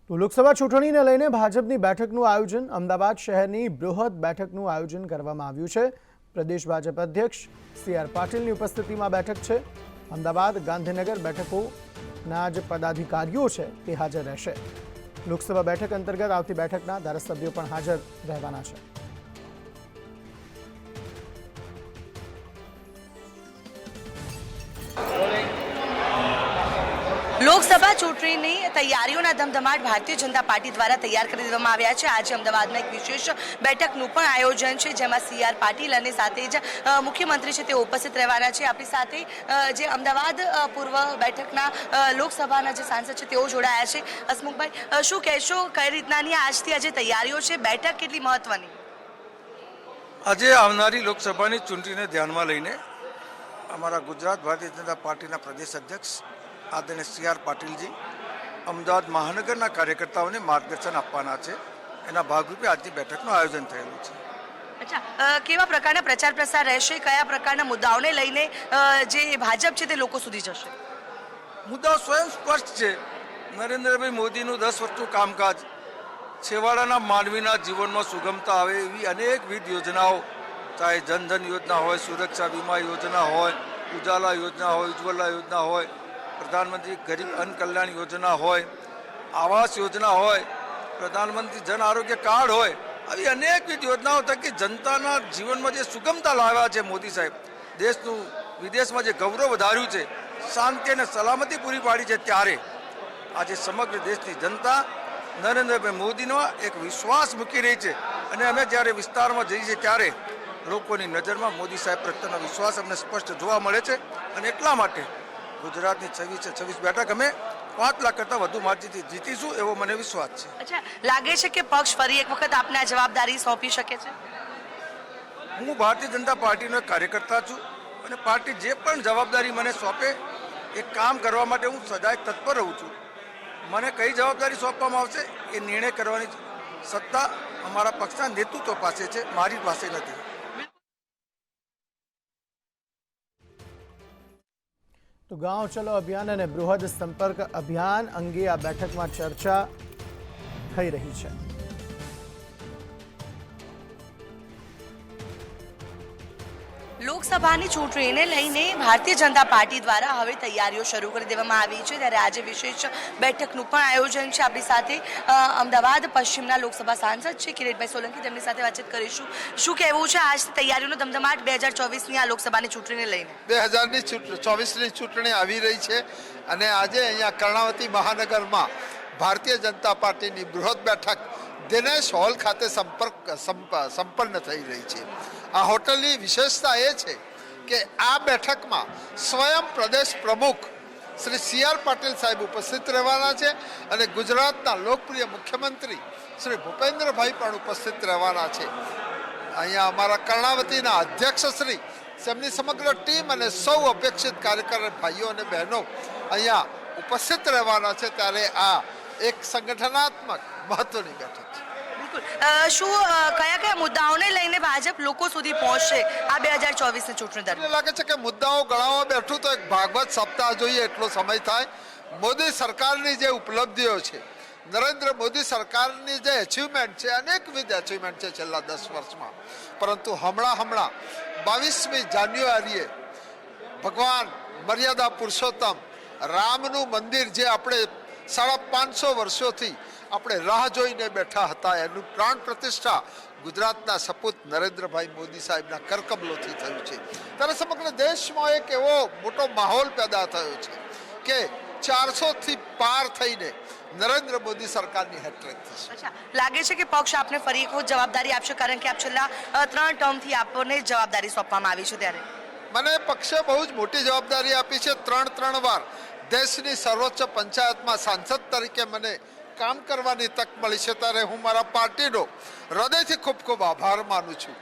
તો લોકસભા ચૂંટણીને લઈને ભાજપની બેઠકનું આયોજન અમદાવાદ શહેરની બૃહદ બેઠકનું આયોજન કરવામાં આવ્યું છે। પ્રદેશ ભાજપ અધ્યક્ષ સી.આર. પાટીલની ઉપસ્થિતિમાં બેઠક છે। અમદાવાદ ગાંધીનગર બેઠકોના જે પદાધિકારીઓ છે તે હાજર રહેશે। લોકસભા બેઠક અંતર્ગત આવતી બેઠકના ધારાસભ્યો પણ હાજર રહેવાના છે। લોકસભા ચૂંટણીની તૈયારીઓના ધમધમાટ ભારતીય જનતા પાર્ટી દ્વારા તૈયાર કરી દેવામાં આવ્યા છે। આજે અમદાવાદમાં એક વિશેષ બેઠકનું પણ આયોજન છે, જેમાં સી.આર. પાટીલ અને સાથે જ મુખ્યમંત્રી છે તે ઉપસ્થિત રહેવાના છે। આપણી સાથે જે અમદાવાદ પૂર્વ બેઠકના લોકસભાના જે સાંસદ છે તેઓ જોડાયા છે। હસમુખભાઈ, શું કહેશો, કઈ રીતનાની આજથી આજે તૈયારીઓ છે, બેઠક કેટલી મહત્વની? આજે આવનારી લોકસભાની ચૂંટણીને ધ્યાનમાં લઈને અમારા ગુજરાત ભારતીય જનતા પાર્ટીના પ્રદેશ અધ્યક્ષ આદરણીય સી.આર. પાટીલજી અમદાવાદ મહાનગરના કાર્યકર્તાઓને માર્ગદર્શન આપવાના છે। એના ભાગરૂપે આજની બેઠકનું આયોજન થયેલું છે। અચ્છા, કેવા પ્રકારના પ્રચાર પ્રસાર રહેશે, કયા પ્રકારના મુદ્દાઓને લઈને જે ભાજપ છે તે લોકો સુધી જશે? મુદ્દાઓ સ્વયં સ્પષ્ટ છે। નરેન્દ્રભાઈ મોદીનું 10 વર્ષનું કામકાજ, છેવાડાના માનવીના જીવનમાં સુગમતા આવે એવી અનેકવિધ યોજનાઓ, ચાહે જનધન યોજના હોય, સુરક્ષા વીમા યોજના હોય, ઉજાલા યોજના હોય, ઉજ્જવલા યોજના હોય, પ્રધાનમંત્રી ગરીબ અન્ન કલ્યાણ યોજના હોય, આવાસ યોજના હોય, પ્રધાનમંત્રી જન આરોગ્ય કાર્ડ હોય, આવી અનેકવિધ યોજનાઓ થકી જનતાના જીવનમાં જે સુગમતા લાવ્યા છે મોદી સાહેબ, દેશનું વિદેશમાં જે ગૌરવ વધાર્યું છે, શાંતિ અને સલામતી પૂરી પાડી છે, ત્યારે આજે સમગ્ર દેશની જનતા નરેન્દ્રભાઈ મોદીનો એક વિશ્વાસ મૂકી રહી છે। અને અમે જ્યારે વિસ્તારમાં જઈએ છીએ ત્યારે લોકોની નજરમાં મોદી સાહેબ પ્રત્યેનો વિશ્વાસ અમને સ્પષ્ટ જોવા મળે છે। અને એટલા માટે ગુજરાતની 26 બેઠક અમે 5 લાખ કરતાં વધુ માર્જિનથી જીતીશું એવો મને વિશ્વાસ છે। અચ્છા, લાગે છે કે પક્ષ ફરી એક વખત આપને આ જવાબદારી સોંપી શકે છે? હું ભારતીય જનતા પાર્ટીનો એક કાર્યકર્તા છું અને પાર્ટી જે પણ જવાબદારી મને સોંપે એ કામ કરવા માટે હું સદાય તત્પર રહું છું। મને કઈ જવાબદારી સોંપવામાં આવશે એ નિર્ણય કરવાની સત્તા અમારા પક્ષના નેતૃત્વ પાસે છે, મારી પાસે નથી। તો ગાંવ ચલો અભિયાન અને બૃહદ સંપર્ક અભિયાન અંગે આ બેઠકમાં ચર્ચા થઈ રહી છે। લોકસભાની ચૂંટણીને લઈને ભારતીય જનતા પાર્ટી દ્વારા હવે તૈયારીઓ શરૂ કરી દેવામાં આવી છે, ત્યારે આજે વિશેષ બેઠકનું પણ આયોજન છે। આપણી સાથે અમદાવાદ પશ્ચિમના લોકસભા સાંસદ છે કિરીટભાઈ સોલંકી, તેમની સાથે વાતચીત કરીશું। શું કહેવું છે આજથી તૈયારીઓનો ધમધમાટ 2024ની આ લોકસભાની ચૂંટણીને લઈને? 2024ની ચૂંટણી આવી રહી છે અને આજે અહીંયા કર્ણાવતી મહાનગરમાં ભારતીય જનતા પાર્ટીની બૃહદ બેઠક દિનેશ હોલ ખાતે સંપન્ન થઈ રહી છે। આ હોટલની વિશેષતા એ છે કે આ બેઠકમાં સ્વયં પ્રદેશ પ્રમુખ શ્રી સી.આર. પાટીલ સાહેબ ઉપસ્થિત રહેવાના છે અને ગુજરાતના લોકપ્રિય મુખ્યમંત્રી શ્રી ભૂપેન્દ્રભાઈ પણ ઉપસ્થિત રહેવાના છે। અહીંયા અમારા કર્ણાવતીના અધ્યક્ષશ્રી, તેમની સમગ્ર ટીમ અને સૌ અપેક્ષિત કાર્યકર ભાઈઓ અને બહેનો અહીંયા ઉપસ્થિત રહેવાના છે, ત્યારે આ એક સંગઠનાત્મક મહત્વની બેઠક છે। શું કયા મુદ્દાઓને લઈને ભાજપ લોકો સુધી પહોંચશે આ 2024ની ચૂંટણી દરમિયાન? મને લાગે છે કે મુદ્દાઓ ગણાવવા બેઠું તો એક ભાગવત સપ્તાહ જોઈએ એટલો સમય થાય। મોદી સરકારની જે ઉપલબ્ધિઓ છે, નરેન્દ્ર મોદી સરકારની જે એચિવમેન્ટ છે, અનેકવિધ એચિવમેન્ટ છે છેલ્લા 10 વર્ષમાં, પરંતુ હમણાં 22મી જાન્યુઆરીએ ભગવાન મર્યાદા પુરુષોત્તમ રામનું મંદિર, જે આપણે 550 વર્ષોથી આપણે રાહ જોઈને બેઠા હતા, એનું પ્રાણ પ્રતિષ્ઠા ગુજરાતના સપૂત નરેન્દ્રભાઈ મોદી સાહેબના કરકમલોથી થયું છે। ત્યારે સમગ્ર દેશમાં એક એવો મોટો માહોલ પેદા થયો છે કે 400થી પાર થઈને નરેન્દ્ર મોદી સરકારની હેટ્રિક થશે। અચ્છા, લાગે છે કે પક્ષ આપને ફરી એક વખત જવાબદારી આપશે, કારણ કે આપ છેલ્લા 3 ટર્મથી આપને જવાબદારી સોંપવામાં આવી છે? ત્યારે મને પક્ષે બહુ જ મોટી જવાબદારી આપી છે। 3 વાર દેશની સર્વોચ્ચ પંચાયતમાં સાંસદ તરીકે મને કામ કરવાની તક મળી છે, ત્યારે હું મારા પાર્ટીનો હૃદયથી ખૂબ આભાર માનું છું।